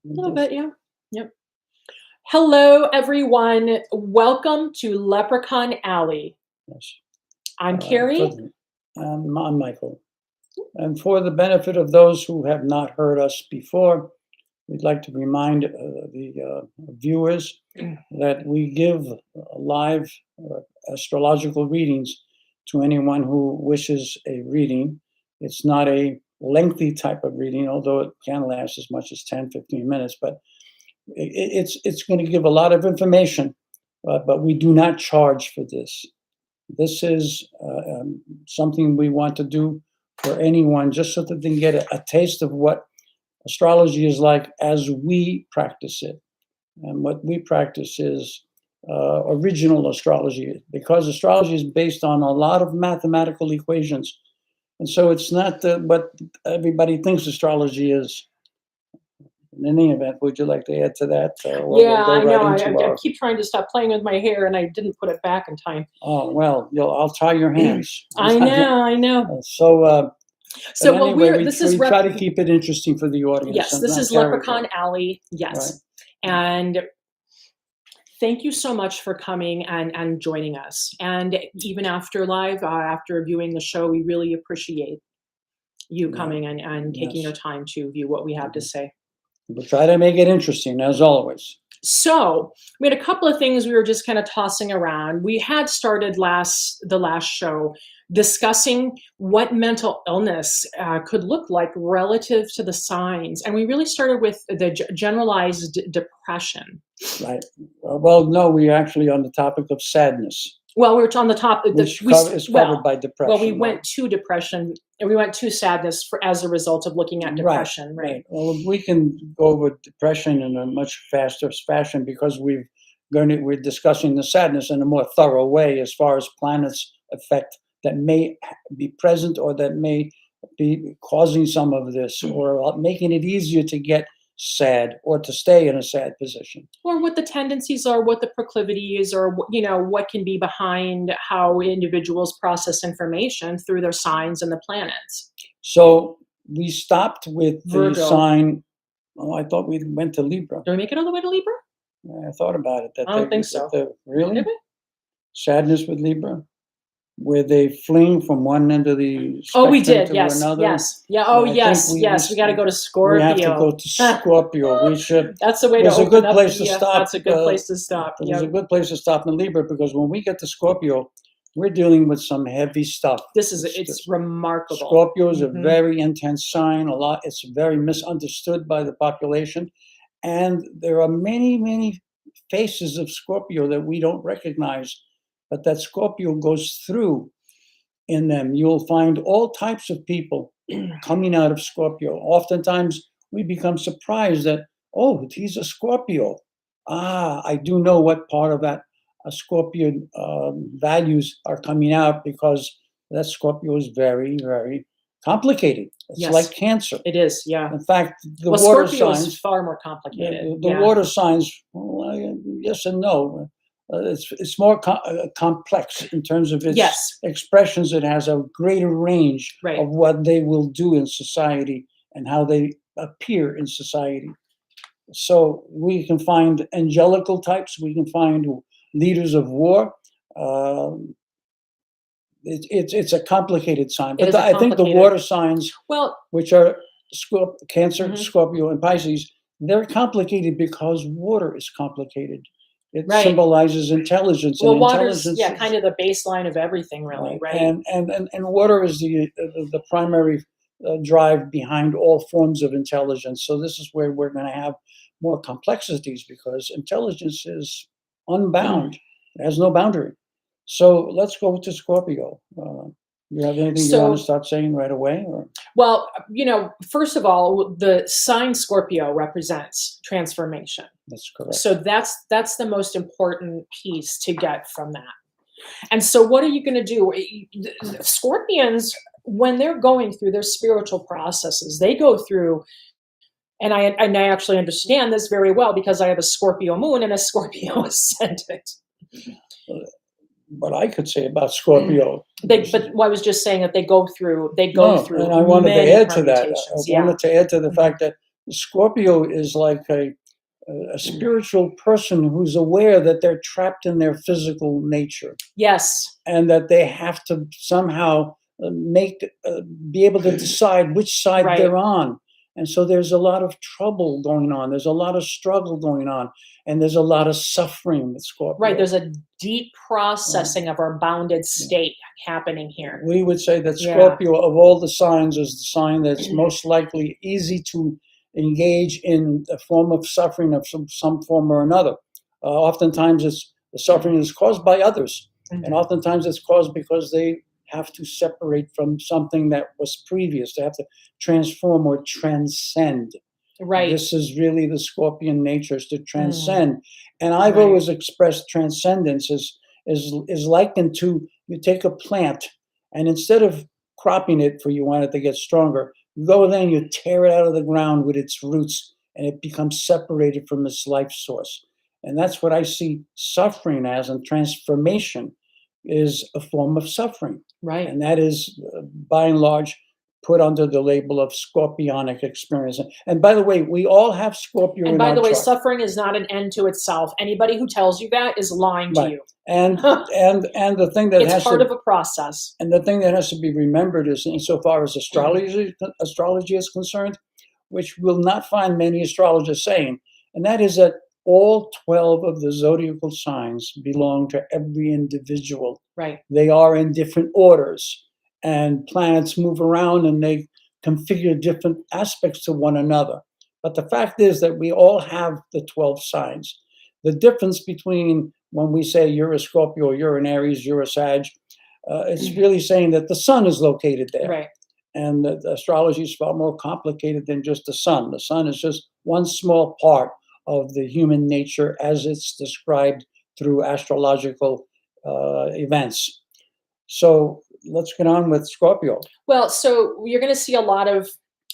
A little bit, yeah. Yep. Hello, everyone. Welcome to Leprechaun Alley. Yes. I'm Carrie. I'm Michael. And for the benefit of those who have not heard us before, we'd like to remind the viewers that we give live astrological readings to anyone who wishes a reading. It's not a lengthy type of reading, although it can last as much as 10, 15 minutes, but it's going to give a lot of information, but we do not charge for this. This is something we want to do for anyone, just so that they can get a taste of what astrology is like as we practice it. And what we practice is original astrology, because astrology is based on a lot of mathematical equations. And so it's not what everybody thinks astrology is. In any event, would you like to add to that? Yeah, I know. I keep trying to stop playing with my hair, and I didn't put it back in time. Oh, well, I'll tie your hands. I know. So anyway, this is we try to keep it interesting for the audience. Yes, this is Leprechaun Alley. Yes. Right. And thank you so much for coming and joining us. And even after live, after viewing the show, we really appreciate you coming and taking your time to view what we have to say. We'll try to make it interesting, as always. So we had a couple of things we were just kind of tossing around. We had started the last show discussing what mental illness could look like relative to the signs. And we really started with the generalized depression. Right. Well, no, we're actually on the topic of sadness. Well, we were on the top. Which is covered by depression. Well, we went to depression, and we went to sadness as a result of looking at depression, right? Well, we can go over depression in a much faster fashion, because we're discussing the sadness in a more thorough way as far as planets affect that may be present, or that may be causing some of this, or making it easier to get sad or to stay in a sad position, or what the tendencies are, what the proclivities, or what can be behind how individuals process information through their signs and the planets. So we stopped with Virgo. The sign. Oh, I thought we went to Libra. Did we make it all the way to Libra? I thought about it. I don't think so. Really? Did we? Sadness with Libra, where they fling from one end of the spectrum oh, we did. to Yes. another. Yes. Yeah. Oh, yes. Yes. We got to go to Scorpio. We have to go to Scorpio. We should. That's the way to open up. There's a good place to stop. That's a good place to stop. There's a good place to stop in Libra, because when we get to Scorpio, we're dealing with some heavy stuff. It's remarkable. Scorpio is a very intense sign. It's very misunderstood by the population, and there are many, many faces of Scorpio that we don't recognize, but that Scorpio goes through in them. You'll find all types of people coming out of Scorpio. Oftentimes, we become surprised that, oh, he's a Scorpio. I do know what part of that Scorpion values are coming out, because that Scorpio is very, very complicated. It's like Cancer. It is, yeah. In fact, the water Scorpio signs is far more complicated. The water signs, well, yes and no. It's more complex in terms of its expressions. It has a greater range of what they will do in society and how they appear in society. So we can find angelical types. We can find leaders of war. It's a complicated sign. But I think the water signs, which are Cancer, Scorpio, and Pisces, they're complicated because water is complicated. It symbolizes intelligence. Well, water's kind of the baseline of everything, really, right? And water is the primary drive behind all forms of intelligence. So this is where we're going to have more complexities, because intelligence is unbound. It has no boundary. So let's go to Scorpio. You have anything you want to start saying right away? Or? Well, first of all, the sign Scorpio represents transformation. That's correct. So that's the most important piece to get from that. And so what are you going to do? Scorpions, when they're going through their spiritual processes, they go through, and I actually understand this very well, because I have a Scorpio moon and a Scorpio ascendant. What I could say about Scorpio. I was just saying that they go through. And I wanted to add to that. I wanted to add to the fact that Scorpio is like a spiritual person who's aware that they're trapped in their physical nature Yes. and that they have to somehow be able to decide which side Right. they're on. And so there's a lot of trouble going on. There's a lot of struggle going on. And there's a lot of suffering with Scorpio. Right. There's a deep processing of our bounded state happening here. We would say that Scorpio, of all the signs, is the sign that's most likely easy to engage in a form of suffering of some form or another. Oftentimes, the suffering is caused by others. And oftentimes it's caused because they have to separate from something that was previous. They have to transform or transcend. Right. This is really the Scorpion nature, is to transcend. And I've always expressed transcendence is likened to, you take a plant and instead of cropping it for you want it to get stronger, you go there and you tear it out of the ground with its roots and it becomes separated from its life source. And that's what I see suffering as, and transformation is a form of suffering. Right. And that is, by and large, put under the label of scorpionic experience. And by the way, we all have Scorpio And in by our the way, chart. suffering is not an end to itself. Anybody who tells you that is lying to you. And the thing that it's part of a process. And the thing that has to be remembered is, insofar as astrology is concerned, which we'll not find many astrologers saying, and that is that all 12 of the zodiacal signs belong to every individual. Right. They are in different orders, and planets move around and they configure different aspects to one another. But the fact is that we all have the 12 signs. The difference between when we say you're a Scorpio, you're an Aries, you're a Sag, it's really saying that the sun is located there. Right. And the astrology is far more complicated than just the sun. The sun is just one small part of the human nature as it's described through astrological events. So let's get on with Scorpio. Well, so you're going to see a lot of,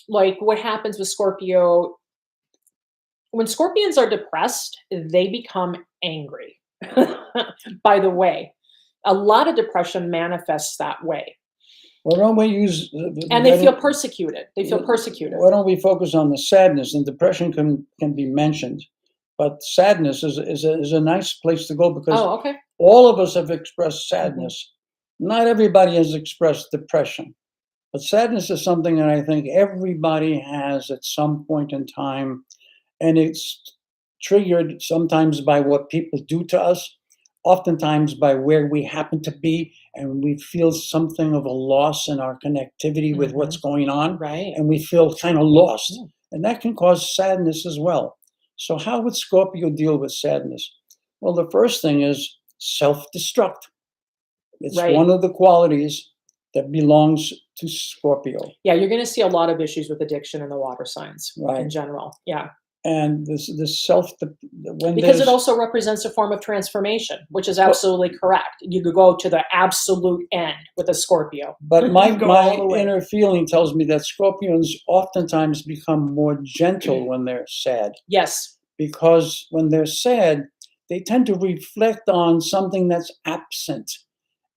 like, what happens with Scorpio. When Scorpions are depressed, they become angry. By the way, a lot of depression manifests that way. Well, don't we use... And they feel persecuted. They feel persecuted. Why don't we focus on the sadness? And depression can be mentioned, but sadness is a nice place to go, because all of us have expressed sadness. Not everybody has expressed depression, but sadness is something that I think everybody has at some point in time, and it's triggered sometimes by what people do to us, oftentimes by where we happen to be, and we feel something of a loss in our connectivity with what's going on, and we feel kind of lost, and that can cause sadness as well. So how would Scorpio deal with sadness? Well, the first thing is self-destruct. It's one of the qualities that belongs to Scorpio. Yeah, you're going to see a lot of issues with addiction in the water signs in general. Yeah. And this because it also represents a form of transformation, which is absolutely correct. You could go to the absolute end with a Scorpio. But my inner feeling tells me that Scorpions oftentimes become more gentle when they're sad. Yes. Because when they're sad, they tend to reflect on something that's absent,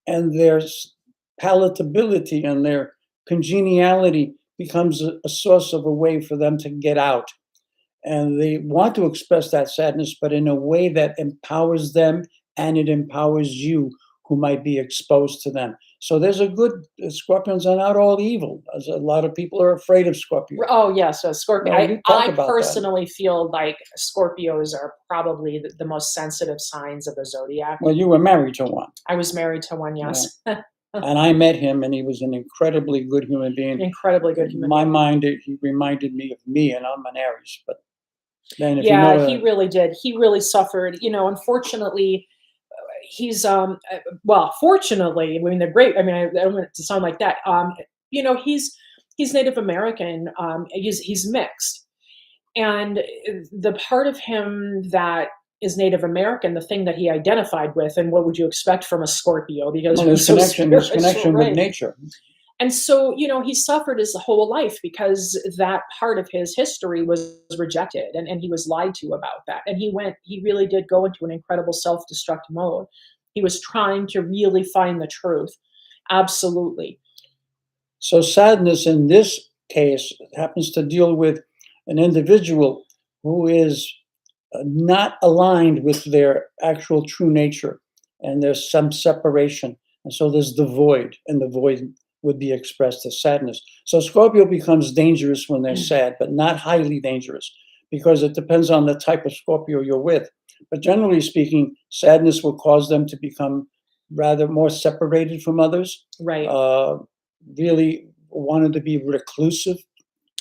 and their palatability and their congeniality becomes a source of a way for them to get out. And they want to express that sadness, but in a way that empowers them, and it empowers you who might be exposed to them. So there's a good, Scorpions are not all evil, as a lot of people are afraid of Scorpio. Oh, yes, Scorpio. Well, I personally feel like Scorpios are probably the most sensitive signs of the zodiac. Well, you were married to one. I was married to one, yes. Yeah. And I met him, and he was an incredibly good human being. Incredibly good human being. In my mind, he reminded me of me, and I'm an Aries, but then if he really did. He really suffered. You know, unfortunately, he's well, fortunately, I mean, they're great. I mean, I don't want it to sound like that. You know, he's Native American. He's mixed, and the part of him that is Native American, the thing that he identified with, and what would you expect from a Scorpio? Because his connection with nature. And so, you know, he suffered his whole life because that part of his history was rejected, and he was lied to about that. And he really did go into an incredible self-destruct mode. He was trying to really find the truth. Absolutely. So sadness in this case happens to deal with an individual who is not aligned with their actual true nature, and there's some separation. And so there's the void, and the void would be expressed as sadness. So Scorpio becomes dangerous when they're sad, but not highly dangerous, because it depends on the type of Scorpio you're with. But generally speaking, sadness will cause them to become rather more separated from others, Right. Really wanted to be reclusive,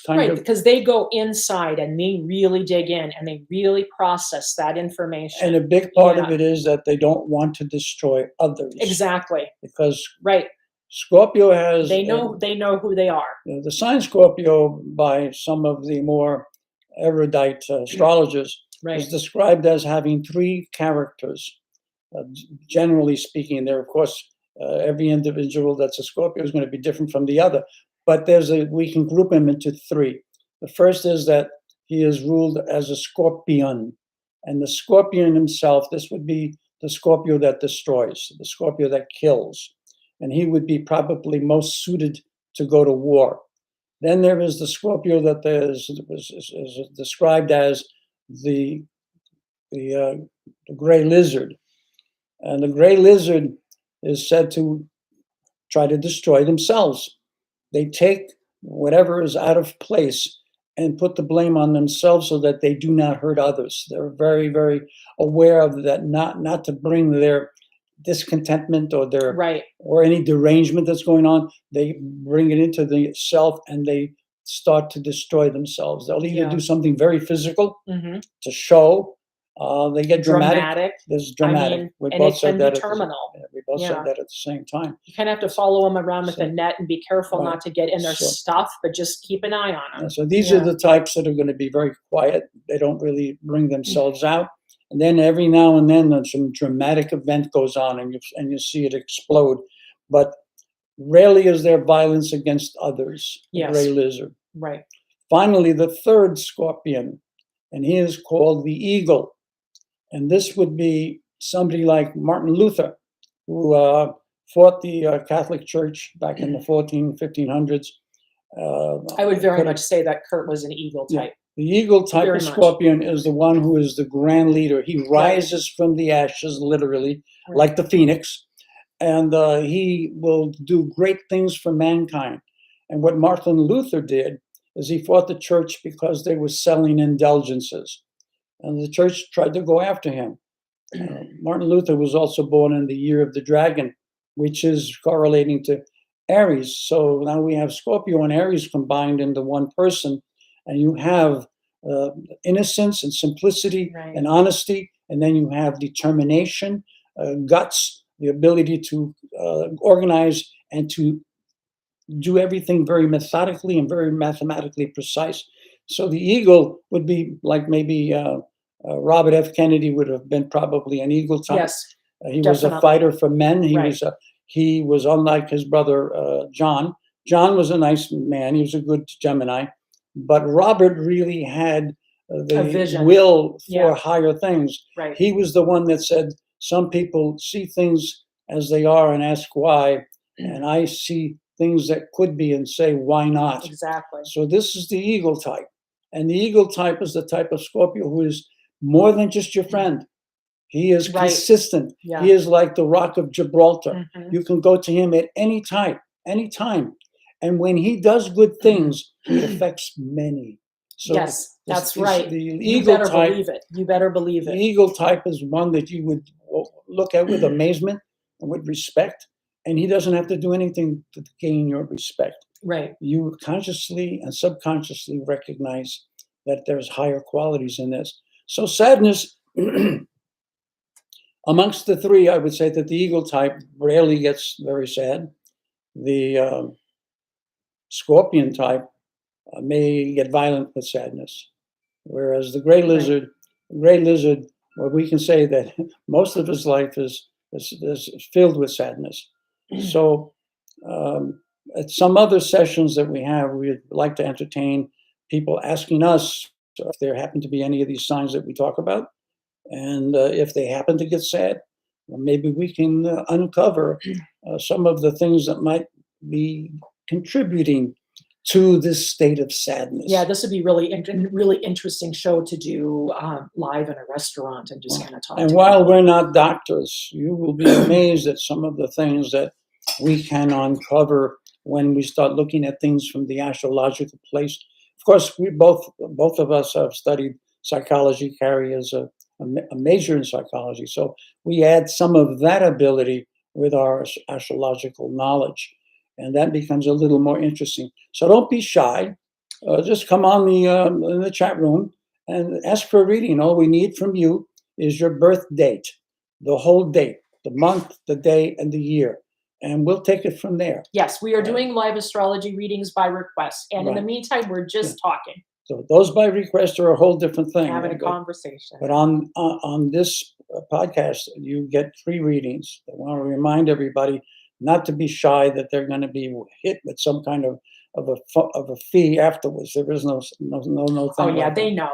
kind Right, of. because they go inside and they really dig in and they really process that information. And a big part Yeah. of it is that they don't want to destroy others. Exactly. Because Right. Scorpio has They know who they are. the sign Scorpio, by some of the more erudite astrologers, Right. is described as having three characters. Generally speaking, there, of course, every individual that's a Scorpio is going to be different from the other, but we can group him into three. The first is that he is ruled as a scorpion, and the scorpion himself, this would be the Scorpio that destroys, the Scorpio that kills, and he would be probably most suited to go to war. Then there is the Scorpio that is described as the gray lizard. And the gray lizard is said to try to destroy themselves. They take whatever is out of place and put the blame on themselves so that they do not hurt others. They're very, very aware of that, not to bring their discontentment or their Right. or any derangement that's going on. They bring it into the self and they start to destroy themselves. They'll either do something very physical to show. They get dramatic. There's dramatic. I mean, We and both it said can that be terminal. we both said that at the same time. You kind of have to follow them around with a net and be careful Right. not to get in their stuff, but just keep an eye on them. So these are the types that are going to be very quiet. They don't really bring themselves out. And then every now and then some dramatic event goes on and you see it explode. But rarely is there violence against others, the Yes. gray lizard. Right. Finally, the third scorpion, and he is called the eagle. And this would be somebody like Martin Luther, who fought the Catholic Church back in the 1500s. I would very much say that Kurt was an eagle type. The eagle type Very of much. scorpion is the one who is the grand leader. He rises from the ashes, literally, like the phoenix, and he will do great things for mankind. And what Martin Luther did is he fought the church because they were selling indulgences, and the church tried to go after him. Martin Luther was also born in the year of the dragon, which is correlating to Aries. So now we have Scorpio and Aries combined into one person, and you have innocence and simplicity and honesty, and then you have determination, guts, the ability to organize and to do everything very methodically and very mathematically precise. So the eagle would be like maybe Robert F. Kennedy would have been probably an eagle type. Yes. He was a fighter for men. He was unlike his brother John. John was a nice man. He was a good Gemini. But Robert really had the will for higher things. Right. He was the one that said, some people see things as they are and ask why, and I see things that could be and say, why not? Exactly. So this is the eagle type. And the eagle type is the type of Scorpio who is more than just your friend. He is consistent. Yeah. He is like the Rock of Gibraltar. You can go to him at any time. And when he does good things, he affects many. So yes, that's right. The you eagle better type, believe it. You better believe it. The eagle type is one that you would look at with amazement and with respect. And he doesn't have to do anything to gain your respect. Right. You consciously and subconsciously recognize that there's higher qualities in this. So sadness, amongst the three, I would say that the eagle type rarely gets very sad. The scorpion type may get violent with sadness, whereas the gray lizard, well, we can say that most of his life is filled with sadness. So at some other sessions that we have, we'd like to entertain people asking us if there happen to be any of these signs that we talk about. And if they happen to get sad, well, maybe we can uncover some of the things that might be contributing to this state of sadness. Yeah, this would be really interesting show to do live in a restaurant and just kind of talk. And to while people. we're not doctors, you will be amazed at some of the things that we can uncover when we start looking at things from the astrological place. Of course, we both of us have studied psychology. Carrie is a major in psychology, so we add some of that ability with our astrological knowledge, and that becomes a little more interesting. So don't be shy. Just come on in the chat room and ask for a reading. All we need from you is your birth date, the whole date, the month, the day, and the year, and we'll take it from there. Yes, we are doing live astrology readings by request, and in the meantime, we're just talking. So those by request are a whole different thing. Having a conversation. But on this podcast, you get 3 readings. I want to remind everybody not to be shy that they're going to be hit with some kind of a fee afterwards. There is no thing. Oh yeah, like they know.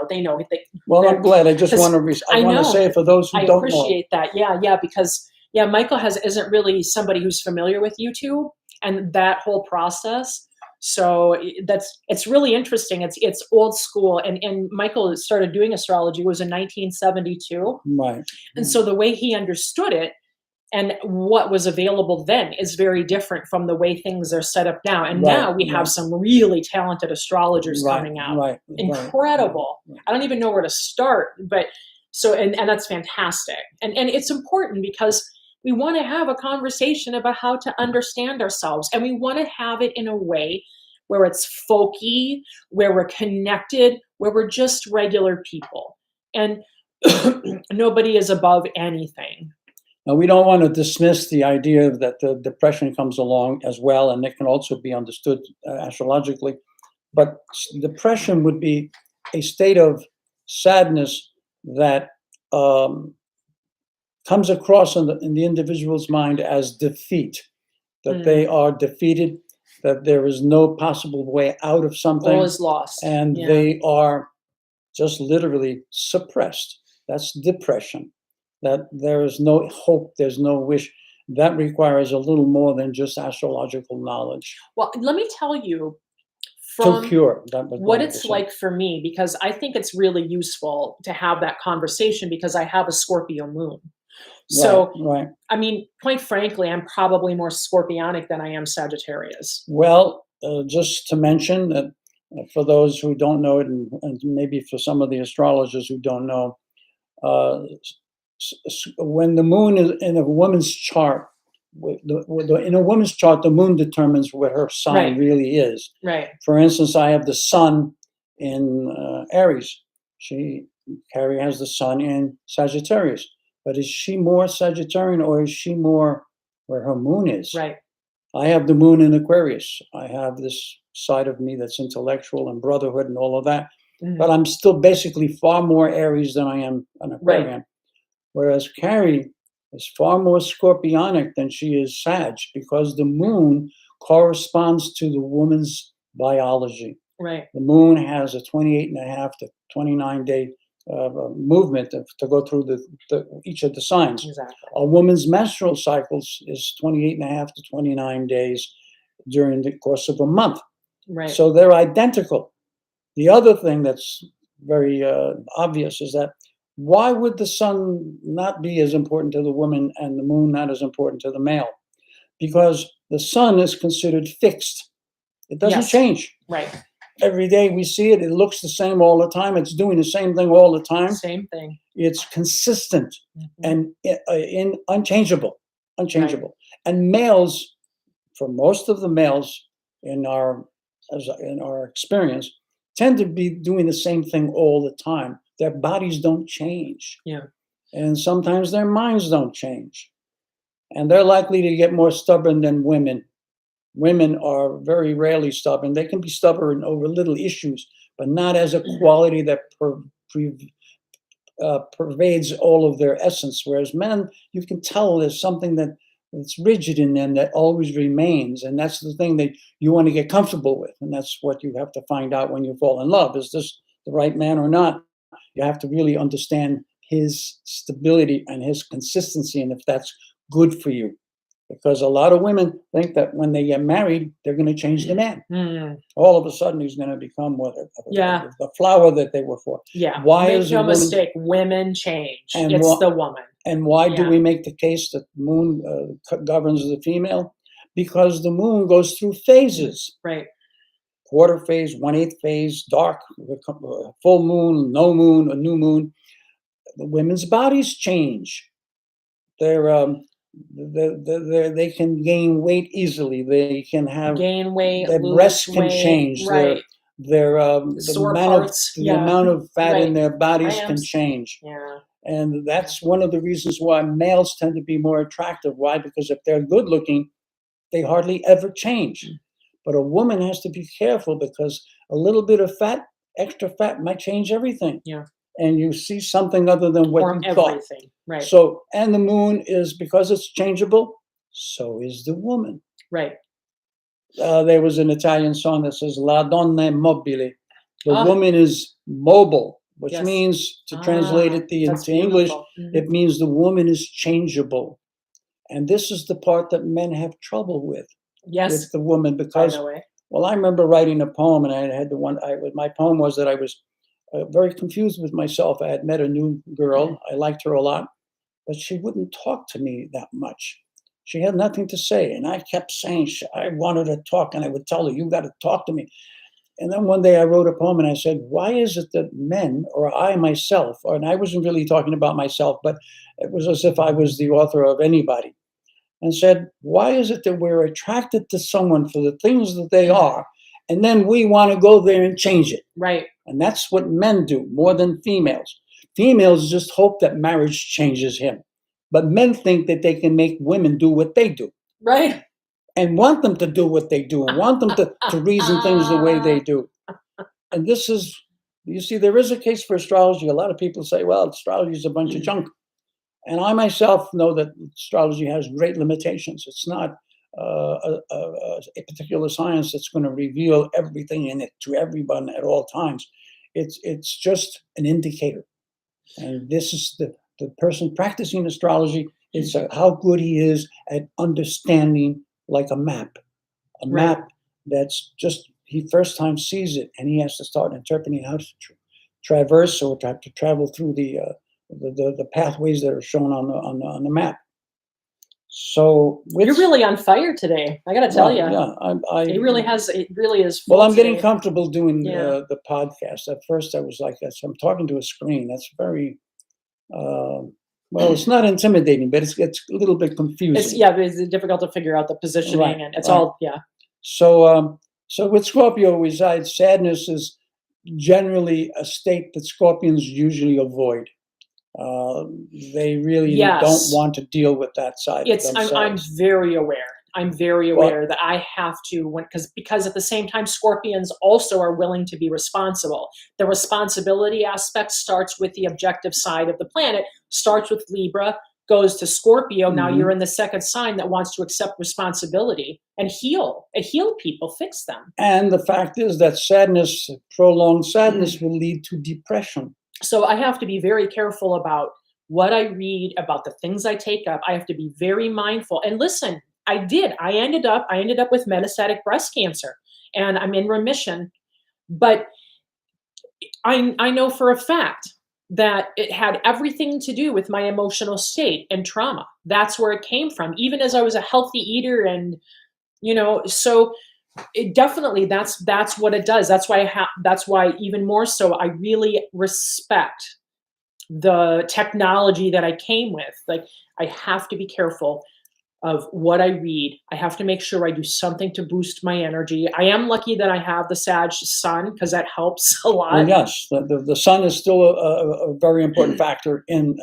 Well, I'm glad. I just want to. I want to say it for those who don't know. I appreciate that. Yeah, because Michael isn't really somebody who's familiar with YouTube and that whole process. So it's really interesting. It's old school, and Michael started doing astrology was in 1972. Right. And so the way he understood it and what was available then is very different from the way things are set up now. And now we have some really talented astrologers coming out. Incredible. I don't even know where to start, but so and that's fantastic. And it's important because we want to have a conversation about how to understand ourselves, and we want to have it in a way where it's folky, where we're connected, where we're just regular people, and nobody is above anything. Now, we don't want to dismiss the idea that the depression comes along as well, and it can also be understood astrologically. But depression would be a state of sadness that comes across in the individual's mind as defeat, that they are defeated, that there is no possible way out of something. All is lost. And they are just literally suppressed. That's depression. That there is no hope, there's no wish. That requires a little more than just astrological knowledge. Well, let me tell you to cure what it's like for me, because I think it's really useful to have that conversation because I have a Scorpio moon. So, I mean, quite frankly, I'm probably more Scorpionic than I am Sagittarius. Well, just to mention that for those who don't know it, and maybe for some of the astrologers who don't know, when the moon is in a woman's chart, in a woman's chart, the moon determines what her sign really is. Right. For instance, I have the sun in Aries. Carrie has the sun in Sagittarius. But is she more Sagittarian, or is she more where her moon is? Right. I have the moon in Aquarius. I have this side of me that's intellectual and brotherhood and all of that. But I'm still basically far more Aries than I am an Aquarian. Right. Whereas Carrie is far more Scorpionic than she is Sag, because the moon corresponds to the woman's biology. Right. The moon has a 28.5 to 29 day movement to go through each of the signs. Exactly. A woman's menstrual cycles is 28.5 to 29 days during the course of a month. Right. So they're identical. The other thing that's very obvious is that why would the sun not be as important to the woman and the moon not as important to the male? Because the sun is considered fixed. It doesn't change. Right. Every day we see it. It looks the same all the time. It's doing the same thing all the time. Same thing. It's consistent and unchangeable. Right. And males, for most of the males in our experience, tend to be doing the same thing all the time. Their bodies don't change. Yeah. And sometimes their minds don't change. And they're likely to get more stubborn than women. Women are very rarely stubborn. They can be stubborn over little issues, but not as a quality that pervades all of their essence. Whereas men, you can tell there's something that's rigid in them that always remains. And that's the thing that you want to get comfortable with. And that's what you have to find out when you fall in love. Is this the right man or not? You have to really understand his stability and his consistency, and if that's good for you. because a lot of women think that when they get married, they're going to change the man. Mm, All of a sudden, he's going to become Yeah. the flower that they were for. yeah. Why Make is a no woman- mistake, women change. And It's wha- the woman. And why do Yeah. we make the case that the moon governs the female? Because the moon goes through phases. Right. Quarter phase, 1/8 phase, dark, full moon, no moon, a new moon. The women's bodies change. They can gain weight easily. They can have Gain weight, their lose breasts can weight. change. Right. The Sore amount parts. of the Yeah. amount of fat in Right. their bodies can Cramps. change. Yeah. And that's one of the reasons why males tend to be more attractive. Why? Because if they're good looking, they hardly ever change. But a woman has to be careful because a little bit of fat, extra fat, might change everything. Yeah. And you see something other than what Form you thought. everything. Right. So, and the moon is, because it's changeable, so is the woman. Right. There was an Italian song that says "La donna è mobile." The Ah. woman is mobile, which Yes. means, to translate it That's into English, beautiful. Mhm. it means the woman is changeable. And this is the part that men have trouble with Yes. the woman, By because, the way. well, I remember writing a poem, and I had my poem was that I was very confused with myself. I had met a new girl. I liked her a lot, but she wouldn't talk to me that much. She had nothing to say. And I kept saying, I wanted to talk, and I would tell her, you got to talk to me. And then one day I wrote a poem and I said, why is it that men, or I myself, and I wasn't really talking about myself, but it was as if I was the author of anybody, and said, why is it that we're attracted to someone for the things that they are, and then we want to go there and change it? Right. And that's what men do more than females. Females just hope that marriage changes him. But men think that they can make women do what they do. Right. And want them to do what they do, and want them to reason things the way they do. And this is, you see, there is a case for astrology. A lot of people say, well, astrology is a bunch of junk. And I myself know that astrology has great limitations. It's not a particular science that's going to reveal everything in it to everyone at all times. It's just an indicator. And this is the person practicing astrology. It's how good he is at understanding, like a map. A Right. map that's just, he first time sees it, and he has to start interpreting how to traverse or to travel through the pathways that are shown on the map. So You're really on fire today. I got to tell you. yeah, It really is. Well, I'm getting today. comfortable doing Yeah. the podcast. At first, I was like, I'm talking to a screen. That's very well, it's not intimidating, but it's a little bit confusing. It's difficult to figure out the positioning, Right, and it's right. all So with Scorpio resides, sadness is generally a state that Scorpions usually avoid. They really Yes. don't want to deal with that side of themselves. I'm very aware. I'm very aware that I have to, because at the same time, Scorpions also are willing to be responsible. The responsibility aspect starts with the objective side of the planet, starts with Libra, goes to Scorpio. Now you're in the second sign that wants to accept responsibility and heal people, fix them. And the fact is that sadness, prolonged sadness, will lead to depression. So I have to be very careful about what I read, about the things I take up. I have to be very mindful. And listen, I ended up with metastatic breast cancer, and I'm in remission. But I know for a fact that it had everything to do with my emotional state and trauma. That's where it came from, even as I was a healthy eater. And, so it definitely, that's what it does. That's why even more so, I really respect the technology that I came with. Like, I have to be careful of what I read. I have to make sure I do something to boost my energy. I am lucky that I have the Sag sun, because that helps a lot. Well, yes, the sun is still a very important factor in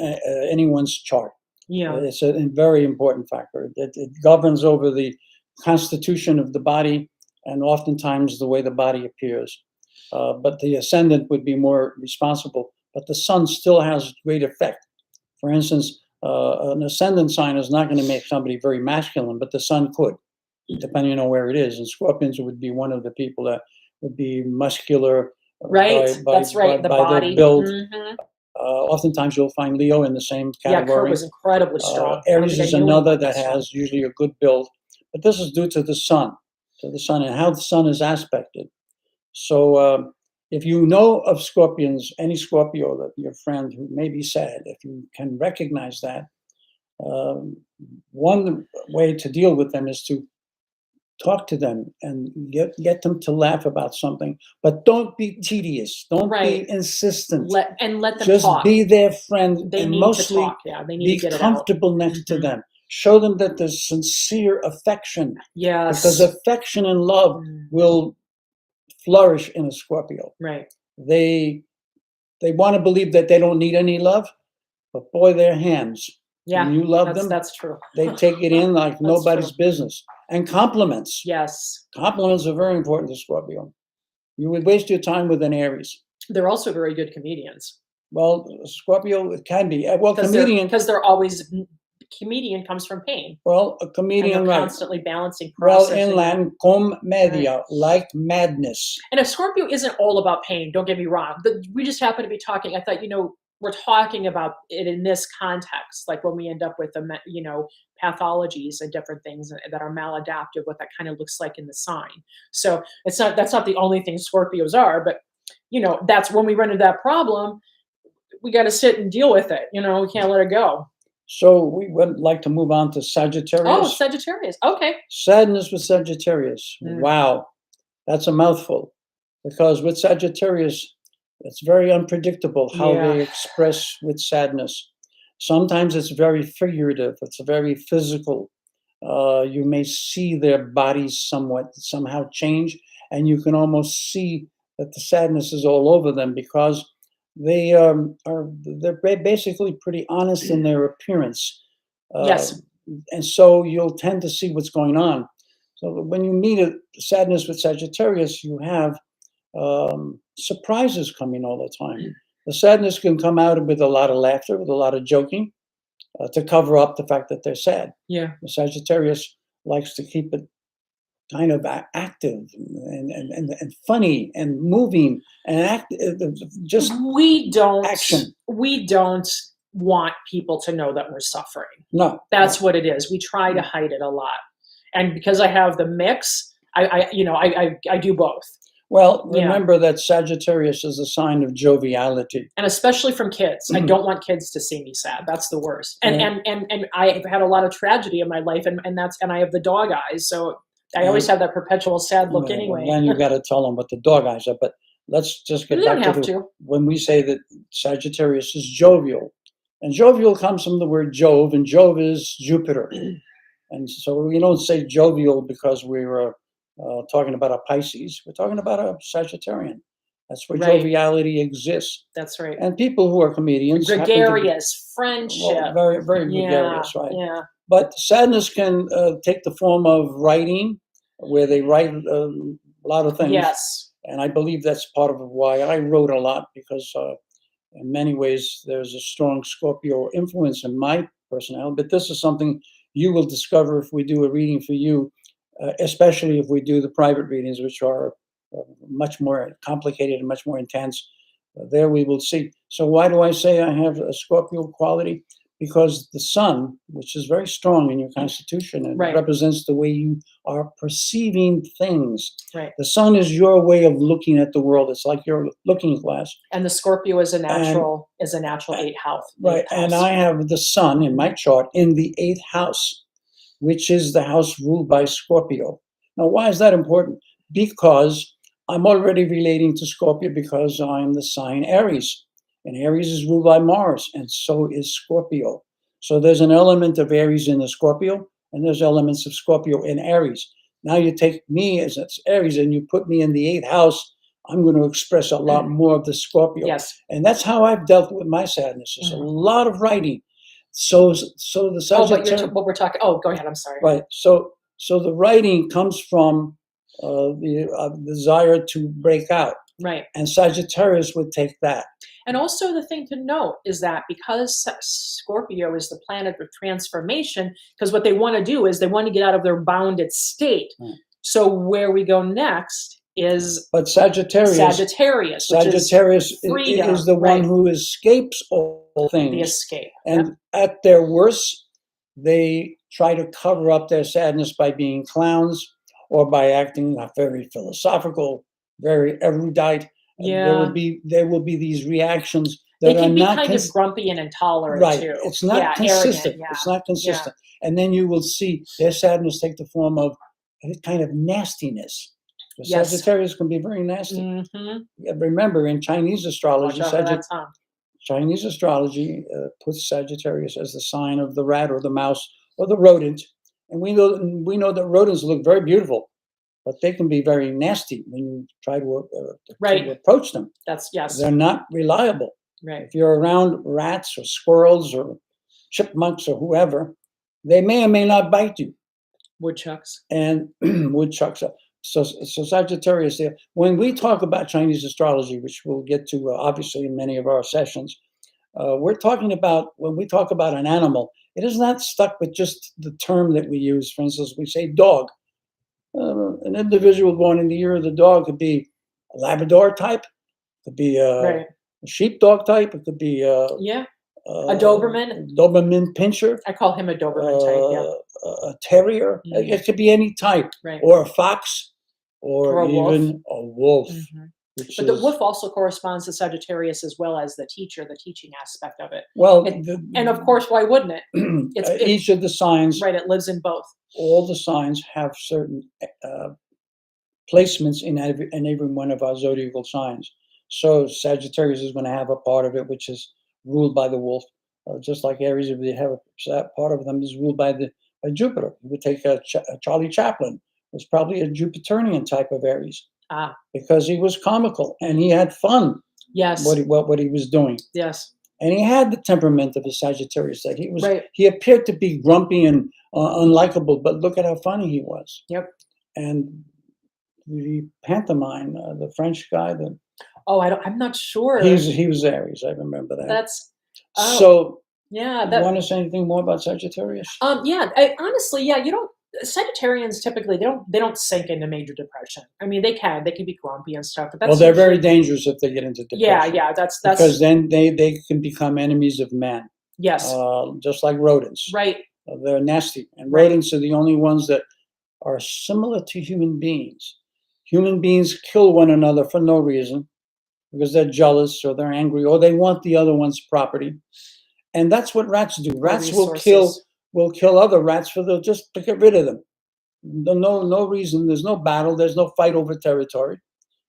anyone's chart. Yeah. It's a very important factor. It governs over the constitution of the body, and oftentimes the way the body appears. But the ascendant would be more responsible. But the sun still has great effect. For instance, an ascendant sign is not going to make somebody very masculine, but the sun could, depending on where it is. And Scorpions would be one of the people that would be muscular. Right. That's right. The body. Their build. Oftentimes you'll find Leo in the same Yeah, Kurt category. was incredibly strong. I don't Aries think I is knew anyone another that strong. has usually a good build, but this is due to the sun, and how the sun is aspected. So if you know of Scorpions, any Scorpio, that your friend who may be sad, if you can recognize that, one way to deal with them is to talk to them and get them to laugh about something, but don't be tedious. Don't Right. be insistent. Let them Just talk. be their friend They and need mostly to talk. Yeah, they need be to get it out. comfortable next to Mhm. them. Show them that there's sincere affection, because Yes. affection and love will flourish in a Scorpio. Right. They want to believe that they don't need any love, but boy, their hands. Yeah, When you love them, that's true. they take it in like nobody's true. business. And compliments. Yes. Compliments are very important to Scorpio. You would waste your time with an Aries. They're also very good comedians. Well, Scorpio, it can be. Well, comedian. Because they're always, comedian comes from pain. Well, a And comedian, they're right. constantly balancing, Well, processing. in Latin, commedia, like madness. And a Scorpio isn't all about pain, don't get me wrong. We just happen to be talking, I thought, we're talking about it in this context, like when we end up with pathologies and different things that are maladaptive, what that kind of looks like in the sign. So that's not the only thing Scorpios are, but that's when we run into that problem, we got to sit and deal with it. We can't let it go. So we would like to move on to Sagittarius. Oh, Sagittarius. Okay. Sadness with Sagittarius. Mm. Wow, that's a mouthful, because with Sagittarius, it's very unpredictable how they express with sadness. Sometimes it's very figurative. It's very physical. You may see their bodies somehow change, and you can almost see that the sadness is all over them, because they're basically pretty honest in their appearance. Yes. And so you'll tend to see what's going on. So when you meet a sadness with Sagittarius, you have surprises coming all the time. The sadness can come out with a lot of laughter, with a lot of joking, to cover up the fact that they're sad. Yeah. The Sagittarius likes to keep it kind of active and funny and moving and just we don't action. We don't want people to know that we're suffering. No, that's what it is. We try to hide it a lot, and because I have the mix, I do both. Well, remember that Sagittarius is a sign of joviality, and especially from kids. I don't want kids to see me sad. That's the worst. And I've had a lot of tragedy in my life, and I have the dog eyes, so I always have that perpetual sad look anyway. Then you got to tell them what the dog eyes are. But let's just get back to when we say that Sagittarius is jovial, and jovial comes from the word Jove, and Jove is Jupiter, and so we don't say jovial because we were talking about a Pisces. We're talking about a Sagittarian. That's where joviality exists. That's right. And people who are comedians, gregarious, friendship, very, very gregarious, right? Yeah. But sadness can take the form of writing, where they write a lot of things. Yes. And I believe that's part of why I wrote a lot, because in many ways there's a strong Scorpio influence in my personality. But this is something you will discover if we do a reading for you, especially if we do the private readings, which are much more complicated and much more intense. There we will see. So why do I say I have a Scorpio quality? Because the sun, which is very strong in your constitution, and represents the way you are perceiving things. Right. The sun is your way of looking at the world. It's like your looking glass. And the Scorpio is a natural 8th house. Right. And I have the sun in my chart in the 8th house, which is the house ruled by Scorpio. Now, why is that important? Because I'm already relating to Scorpio, because I'm the sign Aries. And Aries is ruled by Mars, and so is Scorpio. So there's an element of Aries in the Scorpio, and there's elements of Scorpio in Aries. Now you take me as Aries and you put me in the 8th house, I'm going to express a lot more of the Scorpio. Yes. And that's how I've dealt with my sadness. There's a lot of writing. So the Sagittarius. What we're talking. Oh, go ahead. I'm sorry. Right. So the writing comes from the desire to break out. Right. And Sagittarius would take that. And also the thing to note is that because Scorpio is the planet of transformation, because what they want to do is they want to get out of their bounded state. So where we go next is But Sagittarius, Sagittarius, which Sagittarius freedom, is the one right. who escapes all the things. escape. And Yep. at their worst, they try to cover up their sadness by being clowns or by acting very philosophical, very erudite. Yeah. There will be these reactions They that are can be not kind of grumpy and intolerant right. too. It's not Yeah, consistent. arrogant. Yeah. It's not consistent. And then you will see their sadness take the form of a kind of nastiness. The Yes. Sagittarius can be very nasty. Mm-hmm. Remember, in Chinese astrology, Watch out for that tongue. Chinese astrology puts Sagittarius as the sign of the rat or the mouse or the rodent, and we know that rodents look very beautiful, but they can be very nasty when you try to Right. approach them. That's yes. They're not reliable. Right. If you're around rats or squirrels or chipmunks or whoever, they may or may not bite you. Woodchucks. And woodchucks. So Sagittarius there. When we talk about Chinese astrology, which we'll get to obviously in many of our sessions, we're talking about, when we talk about an animal, it is not stuck with just the term that we use. For instance, we say dog. An individual born in the year of the dog could be a Labrador type, could be Right. a sheepdog type, it could be Yeah. A Doberman. Doberman Pinscher, I call him a Doberman type. Yeah. a terrier. Mhm. It could be any type, Right. or a fox, Or or a wolf. even a wolf. Mhm. Which But the is, wolf also corresponds to Sagittarius as well as the teacher, the teaching aspect of it. well, And of course, why wouldn't it? It's each of the signs, right. It lives in both. all the signs have certain placements in every one of our zodiacal signs. So Sagittarius is going to have a part of it which is ruled by the wolf, just like Aries, if they have a part of them is ruled by Jupiter. You would take a Charlie Chaplin, was probably a Jupiterian type of Aries because he was comical and he had fun. Yes. What he was doing. Yes. And he had the temperament of a Sagittarius. That he was. Right. He appeared to be grumpy and unlikable, but look at how funny he was. Yep. And the pantomime, the French guy, I'm not sure. he was Aries. I remember that. That's so. Yeah. You want to say anything more about Sagittarius? Yeah. Honestly, yeah. You don't. Sagittarians typically they don't sink into major depression. I mean, they can be grumpy and stuff, but that's well, they're very dangerous if they get into depression. Yeah. That's because then they can become enemies of man. Yes. Just like rodents. Right. They're nasty, and Right. rodents are the only ones that are similar to human beings. Human beings kill one another for no reason, because they're jealous or they're angry or they want the other one's property. And that's what rats do. Rats will kill other rats just to get rid of them. No reason. There's no battle. There's no fight over territory.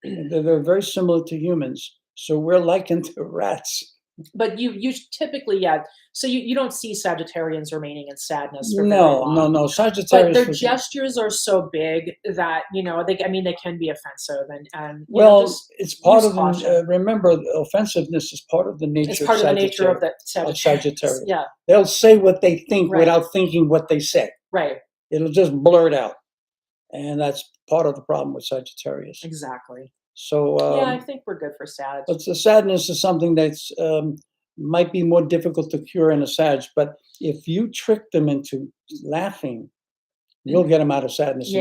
They're very similar to humans. So we're likened to rats. But you typically, yeah. So you don't see Sagittarians remaining in sadness for very No. long. Sagittarius. But their gestures are so big that they can be offensive and it's part of the. Remember, offensiveness is part of the nature. It's part of the nature of the Sagittarius. Yeah, they'll say what they think right. without thinking what they say. Right. It'll just blurt out, and that's part of the problem with Sagittarius. Exactly. So yeah, I think we're good for Sag. But the sadness is something that's might be more difficult to cure in a Sag. But if you trick them into laughing, you'll get them out of sadness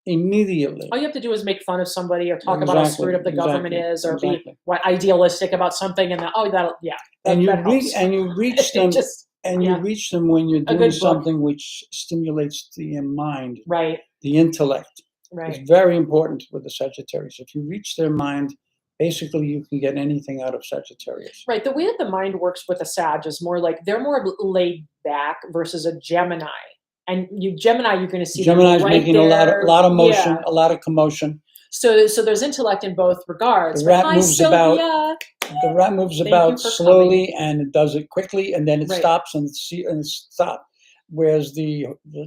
immediately. All you have to do is make fun of somebody or talk about how screwed up the government is, or be idealistic about something, and you reach them. You reach them when you're doing something which stimulates the mind, right? The intellect. Right. It's very important with the Sagittarius. If you reach their mind, basically you can get anything out of Sagittarius. Right. The way that the mind works with a Sag is more like they're more laid back versus a Gemini. And Gemini, you're going to see Gemini's making a lot of motion, a lot of commotion. So there's intellect in both regards. The rat moves about slowly, and it does it quickly, and then it stops and it's stopped. Whereas the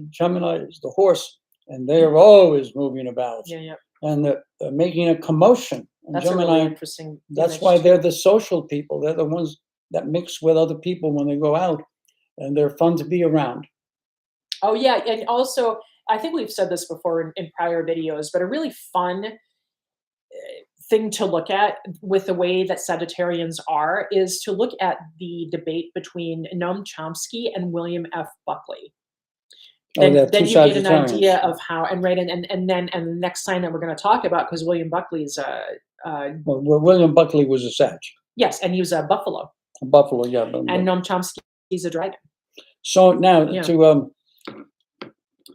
Gemini is the horse, and they're always moving about. Yeah. And they're making a commotion. And that's Gemini, a really interesting. That's why they're the social people. They're the ones that mix with other people when they go out, and they're fun to be around. Oh yeah, and also I think we've said this before in prior videos, but a really fun thing to look at with the way that Sagittarians are is to look at the debate between Noam Chomsky and William F. Buckley. Oh, there are then two you get an Sagittarians. idea of how, and right, and then and the next sign that we're going to talk about, because William Buckley's Well, William Buckley was a Sag, yes, and he was a buffalo, a Buffalo, yeah. and Noam Chomsky's a dragon. So now Yeah. to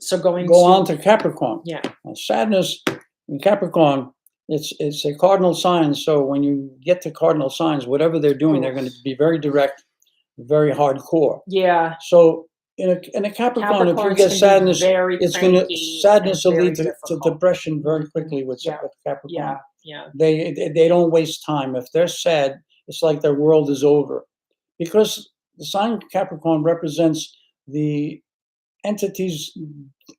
So going go on to Capricorn. yeah, Sadness in Capricorn, it's a cardinal sign. So when you get to cardinal signs, whatever they're doing, they're going to be very direct, very hardcore. yeah. So in a Capricorn, if you Capricorns get can be sadness, very it's going to cranky sadness and will lead very to difficult. depression very quickly with Yeah. Capricorn. Yeah, yeah, They don't waste time. If they're sad, it's like their world is over, because the sign Capricorn represents the entity's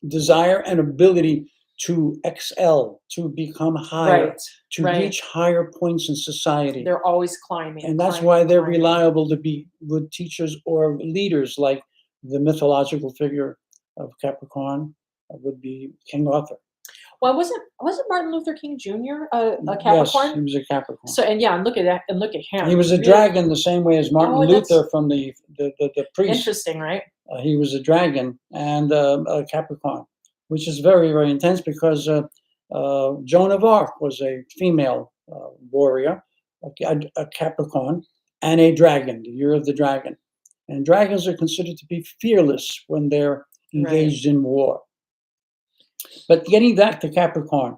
desire and ability to excel, to become higher, right, to right. reach higher points in society. They're always climbing, And that's climbing, why they're climbing. reliable to be good teachers or leaders, like the mythological figure of Capricorn would be King Arthur. Well, wasn't Martin Luther King Jr. a Yes, Capricorn? he was a Capricorn. So, and yeah, and look at that, and look at him. He was a Really dragon the same way as Martin Oh, that's Luther from the priest. interesting, right? He was a dragon and a Capricorn, which is very, very intense, because Joan of Arc was a female warrior, a Capricorn, and a dragon, the year of the dragon. And dragons are considered to be fearless when they're engaged in war. But getting back to Capricorn,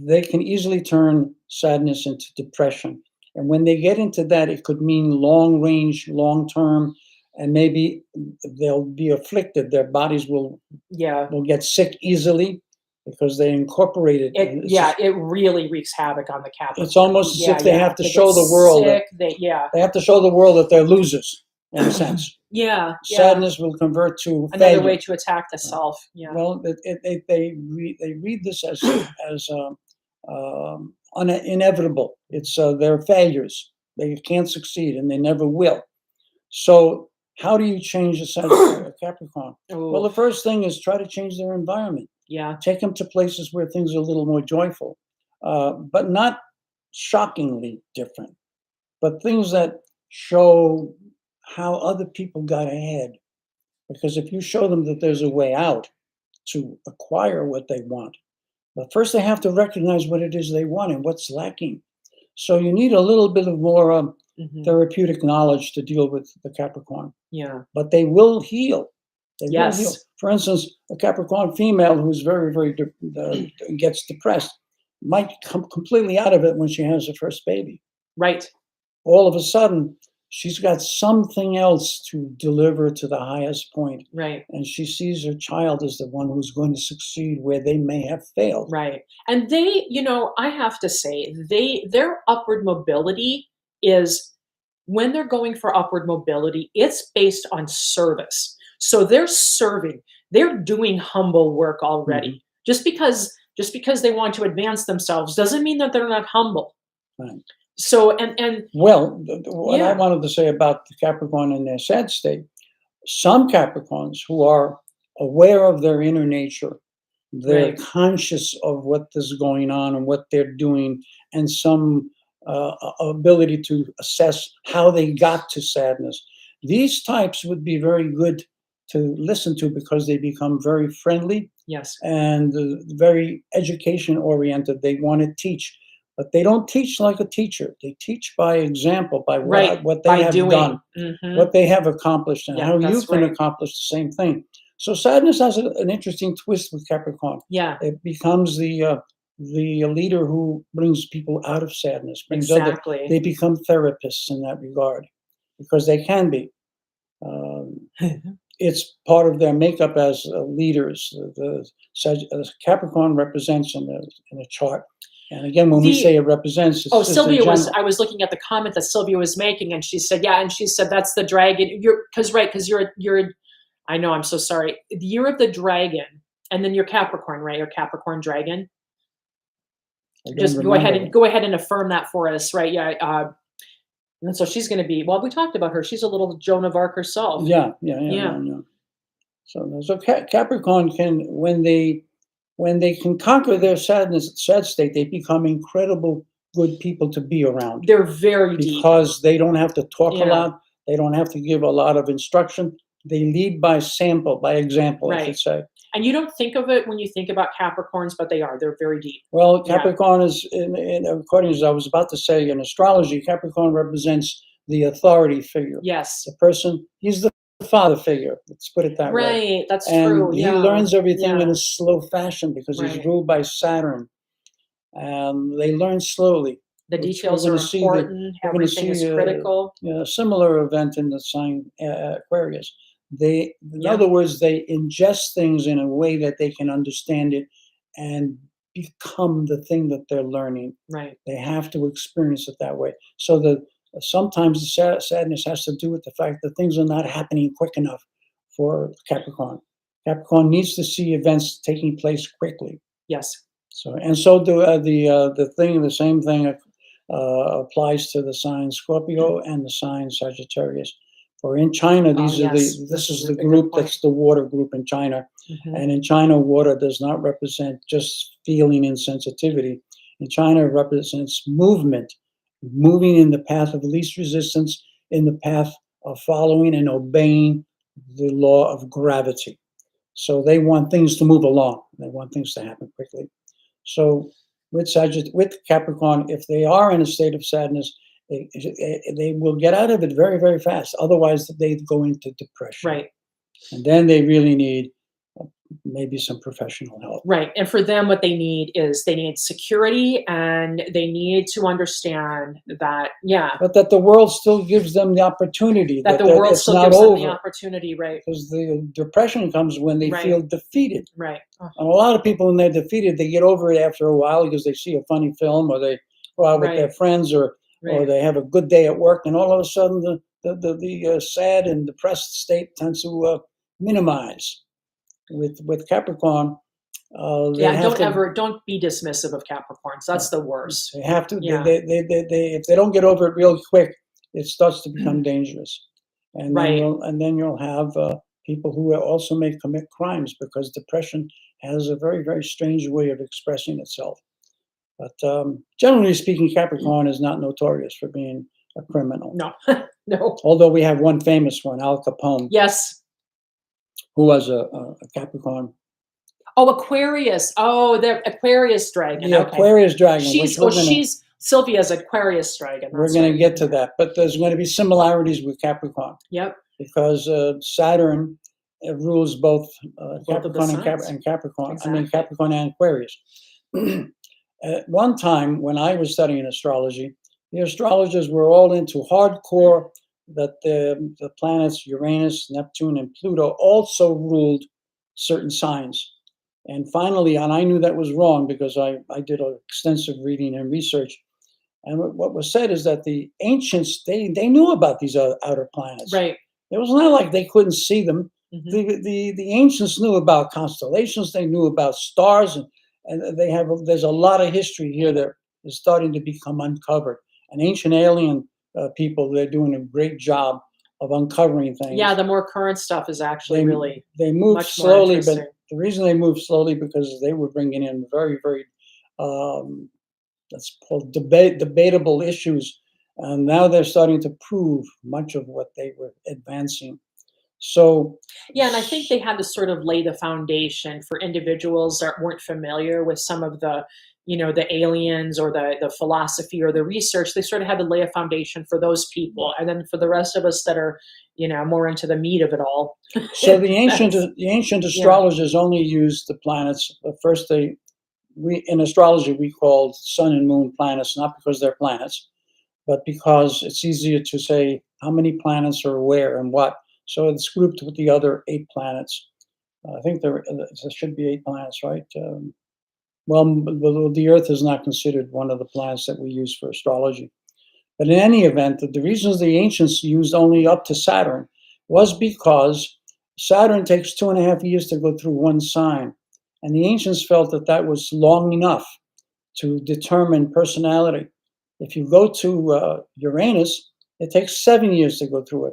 they can easily turn sadness into depression. And when they get into that, it could mean long range, long term, and maybe they'll be afflicted. Their bodies will get sick easily because they incorporate it. It really wreaks havoc on the Capricorn. It's almost as if they have to show the world they have to show the world that they're losers, in a sense. Sadness will convert to another failure. way to attack the self. Yeah. Well, they read this as inevitable. It's they're failures. They can't succeed, and they never will. So how do you change a Capricorn? Ooh. Well, the first thing is try to change their environment. Yeah. Take them to places where things are a little more joyful, but not shockingly different, but things that show how other people got ahead. Because if you show them that there's a way out to acquire what they want, but first they have to recognize what it is they want and what's lacking. So you need a little bit of more therapeutic knowledge to deal with the Capricorn. Yeah. But they will heal. They will heal. Yes. For instance, a Capricorn female who's very, very gets depressed might come completely out of it when she has her first baby. Right. All of a sudden, she's got something else to deliver to the highest point. Right. And she sees her child as the one who's going to succeed where they may have failed. Right. And they, I have to say, their upward mobility is, when they're going for upward mobility, it's based on service. So they're serving, they're doing humble work already. Just because they want to advance themselves doesn't mean that they're not humble. Right. So, and well, what I wanted to say about the Capricorn in their sad state, some Capricorns who are aware of their inner nature, they're conscious of what is going on and what they're doing, and some ability to assess how they got to sadness. These types would be very good to listen to, because they become very friendly. Yes. And very education oriented. They want to teach. But they don't teach like a teacher. They teach by example, by what they have done, what they have accomplished, and how you can accomplish the same thing. So sadness has an interesting twist with Capricorn. Yeah. It becomes the leader who brings people out of sadness. Exactly. They become therapists in that regard, because they can be. It's part of their makeup as leaders. The Capricorn represents in a chart. And again, when we say it represents, it's Sylvia I was looking at the comment that Sylvia was making, and she said, that's the dragon. Because you're, I know, I'm so sorry. The year of the dragon, and then you're Capricorn, right? You're Capricorn dragon. Just go ahead and affirm that for us, right? Yeah. And so she's going to be, well, we talked about her. She's a little Joan of Arc herself. Yeah. So Capricorn can, when they can conquer their sad state, they become incredible good people to be around. They're very deep. Because they don't have to talk a lot. They don't have to give a lot of instruction. they lead by sample, by example, I should Right. say. And you don't think of it when you think about Capricorns, but they are. They're very deep. Well, Yeah. Capricorn is, according as I was about to say, in astrology, Capricorn represents the authority figure. Yes. The person, he's the father figure. Let's put it that way. Right. That's And true. he Yeah. learns everything in Yeah. a slow fashion because he's Right. ruled by Saturn. They learn slowly. The Which details we're are gonna see important. we're going to Everything is see critical. a similar event in the sign Aquarius. In Yeah. other words, they ingest things in a way that they can understand it and become the thing that they're learning. Right. They have to experience it that way. So that sometimes the sadness has to do with the fact that things are not happening quick enough for Capricorn. Capricorn needs to see events taking place quickly. Yes. So and so do the same thing applies to the sign Scorpio and the sign Sagittarius. For in China, Oh, these are yes. this is a the good group point. that's the water group in China. Mhm. And in China, water does not represent just feeling insensitivity. In China, it represents movement, moving in the path of least resistance, in the path of following and obeying the law of gravity. So they want things to move along. They want things to happen quickly. So with Capricorn, if they are in a state of sadness, they will get out of it very, very fast. Otherwise, they go into depression. Right. And then they really need maybe some professional help. Right. And for them, what they need is they need security and they need to understand that, yeah, But that the world still gives them the opportunity, that the that world it's still not gives them the over. opportunity. Right. Because the depression comes when they Right. feel defeated. Right. Oh, And a lot of people, when they're defeated, they get over it after a while because they see a funny film or they go out with their right. friends or Right. they have a good day at work, and all of a sudden the sad and depressed state tends to minimize. With Capricorn, they Yeah. have Don't be dismissive of Capricorns. That's the worst. they have to Yeah. they if they don't get over it real quick, it starts to become dangerous, and Right. then you'll have people who also may commit crimes because depression has a very, very strange way of expressing itself. But generally speaking, Capricorn is not notorious for being a criminal. No. No. Although we have one famous one, Al Capone, Yes. who was a Capricorn. Oh, Aquarius. Oh, the Aquarius dragon. The Okay. Aquarius dragon, which She's Sylvia's Aquarius dragon. we're That's going to right. get to that. But there's going to be similarities with Capricorn Yep. because Saturn rules both Both of the Capricorn signs. and Capricorn. I mean Exactly. Capricorn and Aquarius. At one time, when I was studying astrology, the astrologers were all into hardcore that the planets Uranus, Neptune, and Pluto also ruled certain signs. And finally, and I knew that was wrong because I did extensive reading and research. And what was said is that the ancients, they knew about these outer planets. Right. It was not like they couldn't see them. Mhm. The ancients knew about constellations. They knew about stars, and there's a lot of history here that is starting to become uncovered. And ancient alien people, they're doing a great job of uncovering things. Yeah, the more current stuff is actually really they move much more slowly, but interesting. the reason they move slowly because they were bringing in very, very um, that's called debatable issues, and now they're starting to prove much of what they were advancing. So Yeah, and I think they had to sort of lay the foundation for individuals that weren't familiar with some of the, the aliens or the philosophy or the research. They sort of had to lay a foundation for those people, and then for the rest of us that are, more into the meat of it all. so the ancient Yeah. astrologers only used the planets. First, we in astrology we called sun and moon planets, not because they're planets, but because it's easier to say how many planets are where and what. So it's grouped with the other 8 planets. I think there should be 8 planets, right? Well, the Earth is not considered one of the planets that we use for astrology. But in any event, the reasons the ancients used only up to Saturn was because Saturn takes 2.5 years to go through one sign. And the ancients felt that that was long enough to determine personality. If you go to Uranus, it takes 7 years to go through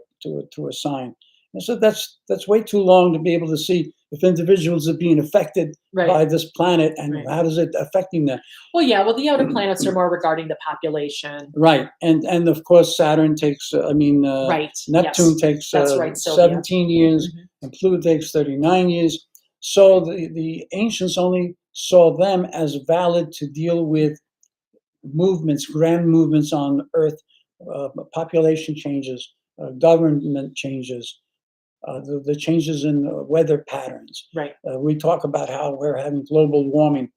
a sign. And so that's way too long to be able to see if individuals are being affected Right. by this planet, and Right. how does it affecting them? Well, yeah. Well, the outer planets are more regarding the population. Right, and of course Saturn takes, Right. Neptune Yes. takes That's right, Sylvia. 17 years, Mhm. and Pluto takes 39 years. So the ancients only saw them as valid to deal with movements, grand movements on Earth, population changes, government changes, the changes in weather patterns. Right. We talk about how we're having global warming.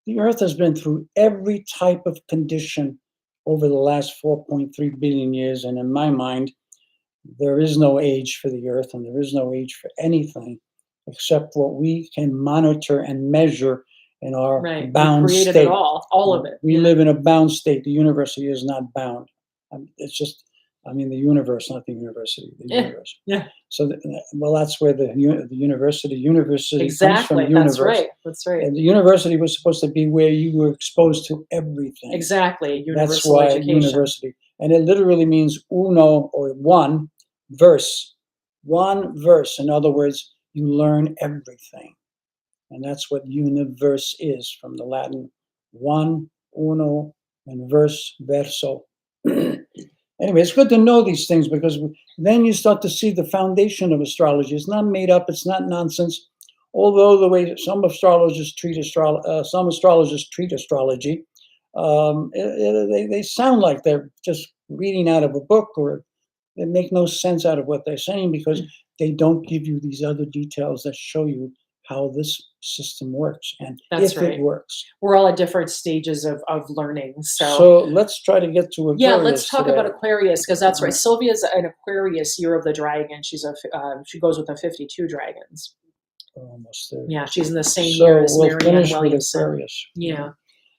The Earth has been through every type of condition over the last 4.3 billion years, and in my mind, there is no age for the Earth, and there is no age for anything except what we can monitor and measure in our Right. We bound created state. it all of it. We Yeah. live in a bound state. The university is not bound. It's just, the universe, not the university. The Yeah. universe. Yeah. So, well, that's where the university comes from. Exactly. Universe. That's right. That's right. And the university was supposed to be where you were exposed to everything. Exactly. That's Universal why education. university, and it literally means uno, or one verse. One verse. In other words, you learn everything. And that's what universe is, from the Latin one, uno, and verso. Anyway, it's good to know these things, because then you start to see the foundation of astrology. It's not made up, it's not nonsense. Although the way some astrologers treat astrology, they sound like they're just reading out of a book, or they make no sense out of what they're saying, because they don't give you these other details that show you how this system works, and That's if right. it works. We're all at different stages of learning. So let's try to get to Aquarius. Yeah, let's talk today. about Aquarius, because that's right. Sylvia's an Aquarius, year of the dragon. She goes with the 52 dragons. Almost there. Yeah, she's in the same So year as we'll Marianne finish with Williamson. Aquarius. Yeah.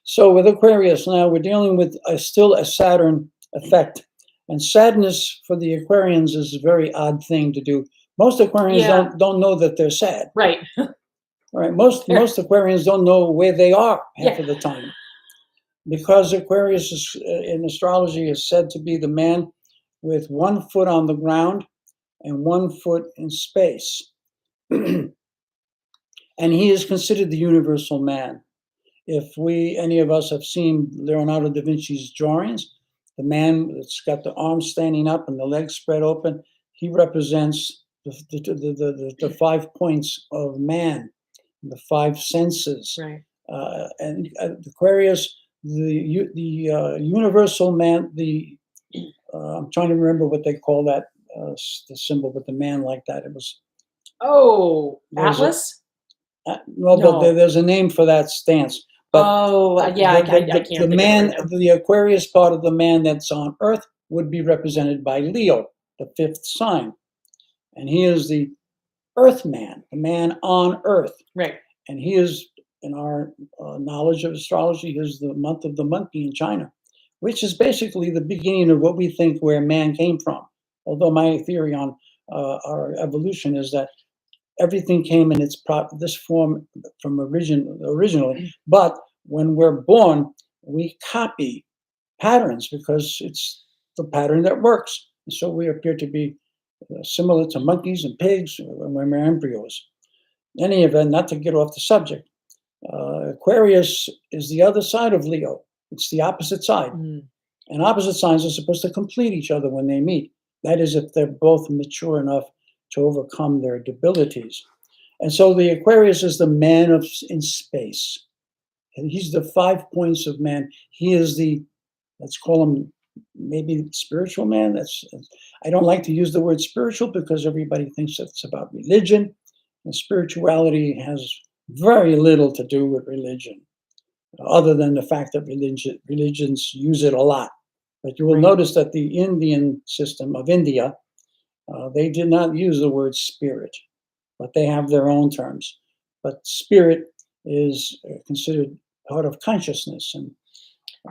So with Aquarius now, we're dealing with still a Saturn effect. And sadness for the Aquarians is a very odd thing to do. Most Aquarians Yeah. don't know that they're sad. Right. Right. Most Aquarians don't know where they are half Yeah. of the time. Because Aquarius is, in astrology, is said to be the man with 1 foot on the ground and 1 foot in space. And he is considered the universal man. If any of us have seen Leonardo da Vinci's drawings, the man that's got the arms standing up and the legs spread open, he represents the 5 points of man, the 5 senses. Right. And Aquarius, the universal man, I'm trying to remember what they call that, the symbol with the man like that. It was. Oh, There's Atlas? No, but there's a name for that stance. But yeah, I can't the think man, of it right now. the Aquarius part of the man that's on Earth would be represented by Leo, the 5th sign. And he is the Earth man, the man on Earth. Right. And he is, in our knowledge of astrology, is the month of the monkey in China, which is basically the beginning of what we think where man came from. Although my theory on our evolution is that everything came in this form from originally, but when we're born, we copy patterns because it's the pattern that works. And so we appear to be similar to monkeys and pigs when we're embryos. In any event, not to get off the subject, Aquarius is the other side of Leo. It's the opposite side. And opposite signs are supposed to complete each other when they meet. That is, if they're both mature enough to overcome their debilities. And so the Aquarius is the man in space. And he's the 5 points of man. He is let's call him maybe spiritual man. I don't like to use the word spiritual because everybody thinks it's about religion. And spirituality has very little to do with religion, other than the fact that religions use it a lot. But you will notice that the Indian system of India, they did not use the word spirit, but they have their own terms. But spirit is considered part of consciousness, and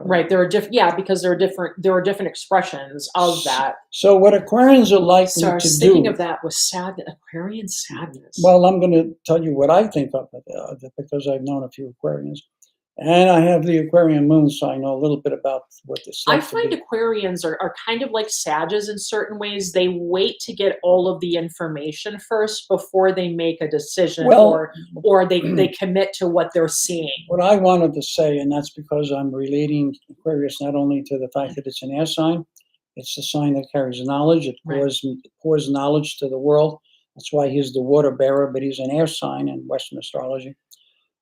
right. There are because there are different expressions of that. So what Aquarians are likely So I was to thinking do. of that was Aquarian sadness. Well, I'm going to tell you what I think of it because I've known a few Aquarians. And I have the Aquarian moon, so I know a little bit about what it's I like to find be. Aquarians are kind of like Sages in certain ways. They wait to get all of the information first before they make a decision, Well, or they commit to what they're seeing. what I wanted to say, and that's because I'm relating Aquarius not only to the fact that it's an air sign, it's a sign that carries knowledge. It Right. pours knowledge to the world. That's why he's the water bearer, but he's an air sign in Western astrology.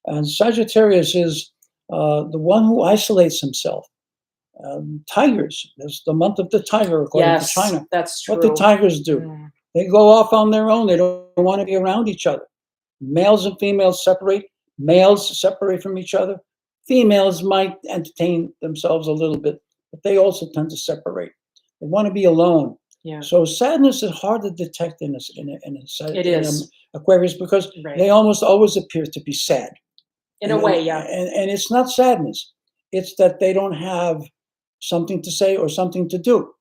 And Sagittarius is the one who isolates himself. Tigers, there's the month of the tiger, according to Yes, China. that's true. What do tigers do? Mm. They go off on their own. They don't want to be around each other. Males and females separate. Males separate from each other. Females might entertain themselves a little bit, but they also tend to separate. They want to be alone. Yeah, So sadness is hard to detect in it is. Aquarius because Right. they almost always appear to be sad. In a way, yeah. And it's not sadness. It's that they don't have something to say or something to do.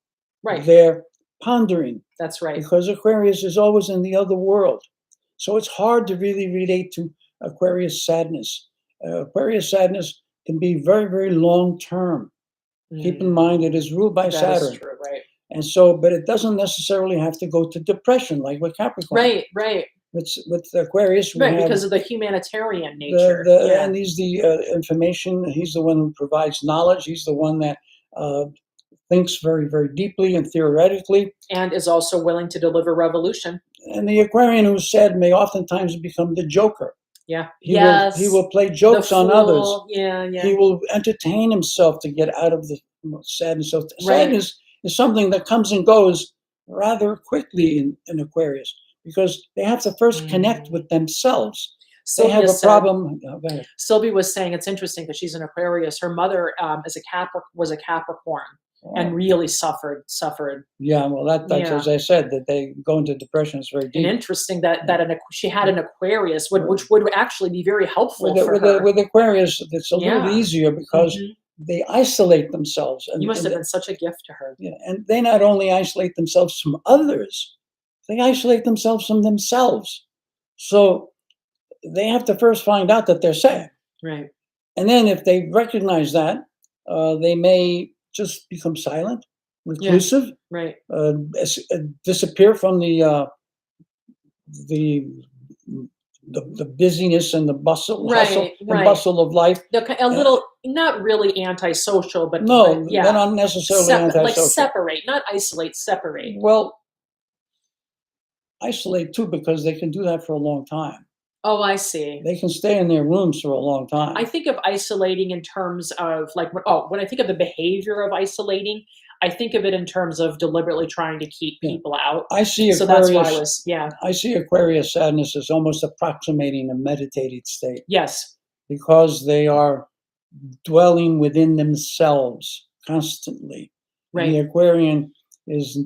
Right. They're pondering That's right. because Aquarius is always in the other world. So it's hard to really relate to Aquarius sadness. Aquarius sadness can be very, very long term. Keep in mind it is ruled by That Saturn. is true, right. And so, but it doesn't necessarily have to go to depression like with Capricorn. Right, right. With Aquarius, we Right, have because of the humanitarian nature. Yeah. and he's the information. He's the one who provides knowledge. He's the one that thinks very, very deeply and theoretically. And is also willing to deliver revolution. And the Aquarian who's sad may oftentimes become the joker. Yeah. He will play jokes on others. Yeah, yeah. He will entertain himself to get out of the sadness. So sadness is something that comes and goes rather quickly in Aquarius because they have to first connect with themselves. They have a problem. Go ahead. Sylvia was saying it's interesting because she's an Aquarius. Her mother was a Capricorn and really suffered. Yeah, well, that's as I said, that they go into depression is very deep. And interesting that she had an Aquarius, which would actually be very helpful for her. With Aquarius, it's a little easier because they isolate themselves. And you must have been such a gift to her. Yeah, and they not only isolate themselves from others, they isolate themselves from themselves. So they have to first find out that they're sad. Right. And then if they recognize that, they may just become silent, reclusive, right, disappear from the busyness and the bustle, hustle and bustle of life. A little, not really antisocial, but no, they're not necessarily antisocial. Like separate, not isolate, separate. Well, isolate too, because they can do that for a long time. Oh, I see. They can stay in their rooms for a long time. I think of isolating in terms of like, when I think of the behavior of isolating, I think of it in terms of deliberately trying to keep people out. I see Aquarius. So that's why I see Aquarius sadness as almost approximating a meditated state. Yes. Because they are dwelling within themselves constantly. Right. And the Aquarian is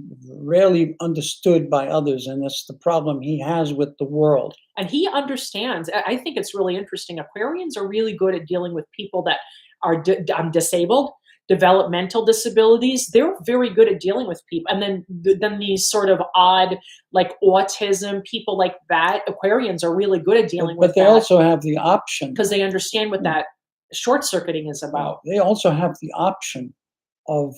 rarely understood by others, and that's the problem he has with the world. And he understands. I think it's really interesting. Aquarians are really good at dealing with people that are disabled, developmental disabilities. They're very good at dealing with people. And then these sort of odd, like autism, people like that, Aquarians are really good at dealing with that. But they also have the option. Because they understand what that short-circuiting is about. They also have the option of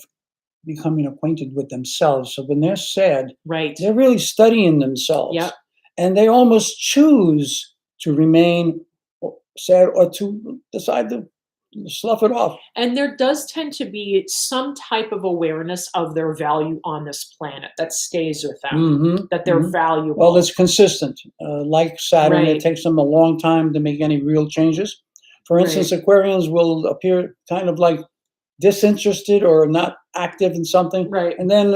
becoming acquainted with themselves. So when they're sad, they're really studying themselves. Yep. And they almost choose to remain sad or to decide to slough it off. And there does tend to be some type of awareness of their value on this planet that stays with them, that they're valuable. Well, it's consistent. Like Saturn, it takes them a long time to make any real changes. For instance, Aquarians will appear kind of like disinterested or not active in something. Right. And then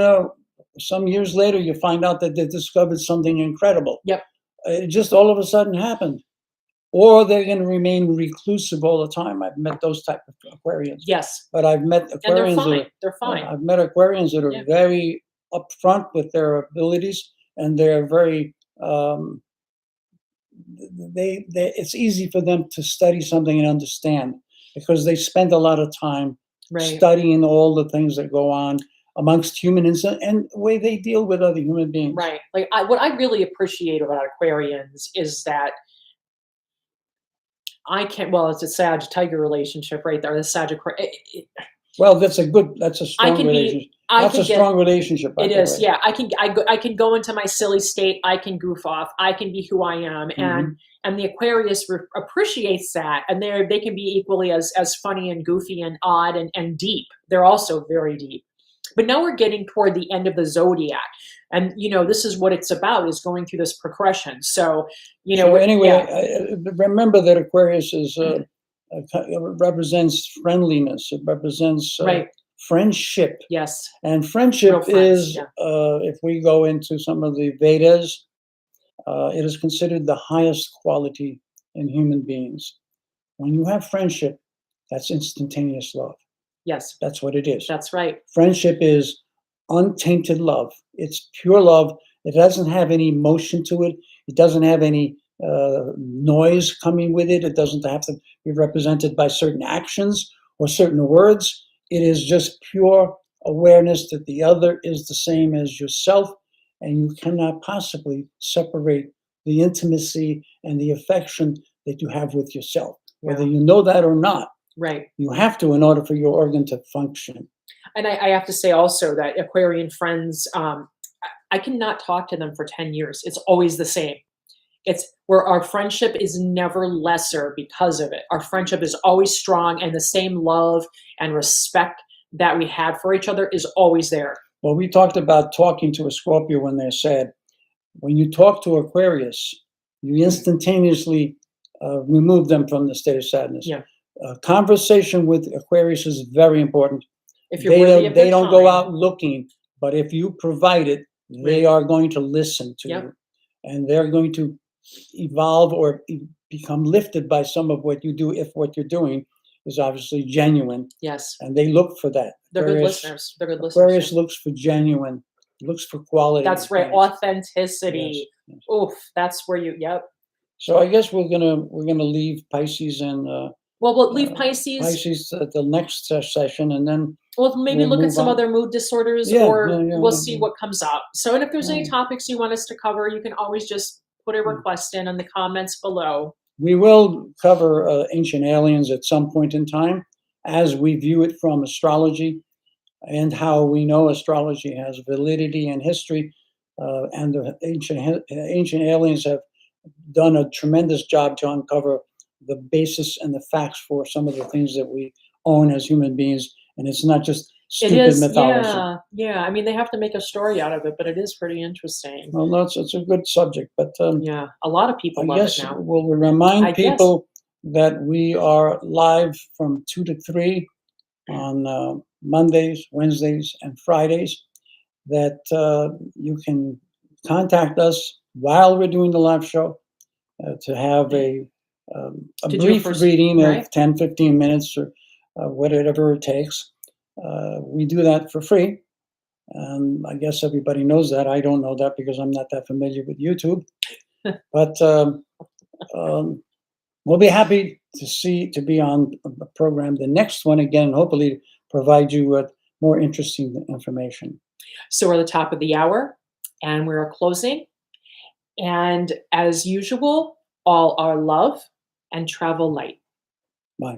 some years later, you find out that they discovered something incredible. Yep. It just all of a sudden happened. Or they're going to remain reclusive all the time. I've met those type of Aquarians. Yes. But I've met Aquarians. And they're fine. They're fine. I've met Aquarians that are very upfront with their abilities, and they're very, it's easy for them to study something and understand because they spend a lot of time studying all the things that go on amongst humans and the way they deal with other human beings. Right. Like what I really appreciate about Aquarians is that I can't. Well, it's a Sag Tiger relationship right there. The Sagittarius. Well, that's a I strong can be. relationship. I That's can a get. strong relationship, by It the is, way. yeah. I can go into my silly state. I can goof off. I can be who I am, Mhm. and the Aquarius appreciates that, and they can be equally as funny and goofy and odd and deep. They're also very deep. But now we're getting toward the end of the zodiac, and this is what it's about: is going through this progression. So So anyway, yeah, remember that Aquarius represents friendliness. It represents right, friendship. yes, And real friendship friends, is, yeah, if we go into some of the Vedas, it is considered the highest quality in human beings. When you have friendship, that's instantaneous love. yes, That's what it is. that's right, Friendship is untainted love. It's pure love. It doesn't have any emotion to it. It doesn't have any noise coming with it. It doesn't have to be represented by certain actions or certain words. It is just pure awareness that the other is the same as yourself, and you cannot possibly separate the intimacy and the affection that you have with yourself. Whether yeah, you know that or not, right. you have to in order for your organ to function. And I have to say also that Aquarian friends, I cannot talk to them for 10 years. It's always the same. It's where our friendship is never lesser because of it. Our friendship is always strong, and the same love and respect that we had for each other is always there. Well, we talked about talking to a Scorpio when they're sad. When you talk to Aquarius, you instantaneously remove them from the state of sadness. Yeah. Conversation with Aquarius is very important. If you're worthy of They their don't go time. out looking, but if you provide it, they Right. are going to listen to Yep. you, and they're going to evolve or become lifted by some of what you do if what you're doing is obviously genuine, Yes. and they look for that. They're good Aquarius, listeners. They're good listeners. Aquarius Yeah. looks for genuine, looks for quality. That's right. things. Authenticity. Yes, yes. Oof. That's where yep. So I guess we're gonna leave Pisces and Well, we'll leave Pisces. Pisces at the next session, and then Well, maybe we'll look at move some on. other mood disorders, Yeah, or yeah, yeah, we'll yeah, see yeah. what comes up. So, and if there's any Yeah. topics you want us to cover, you can always just put a Yeah. request in the comments below. We will cover ancient aliens at some point in time, as we view it from astrology, and how we know astrology has validity and history, and the ancient aliens have done a tremendous job to uncover the basis and the facts for some of the things that we own as human beings, and it's not just It stupid is, mythology. yeah, yeah. I mean, they have to make a story out of it, but it is pretty interesting. Well, no, it's a good subject, but Yeah, a lot of people I love it guess now. we'll remind I guess. people that we are live from 2 to 3 on Mondays, Wednesdays, and Fridays, that you can contact us while we're doing the live show to have a To do brief first, reading of right? 10, 15 minutes or whatever it takes. We do that for free. And I guess everybody knows that. I don't know that because I'm not that familiar with YouTube. But um, we'll be happy to be on the program. The next one, again, hopefully provide you with more interesting information. So we're at the top of the hour, and we're closing. And as usual, all our love and travel light. Bye.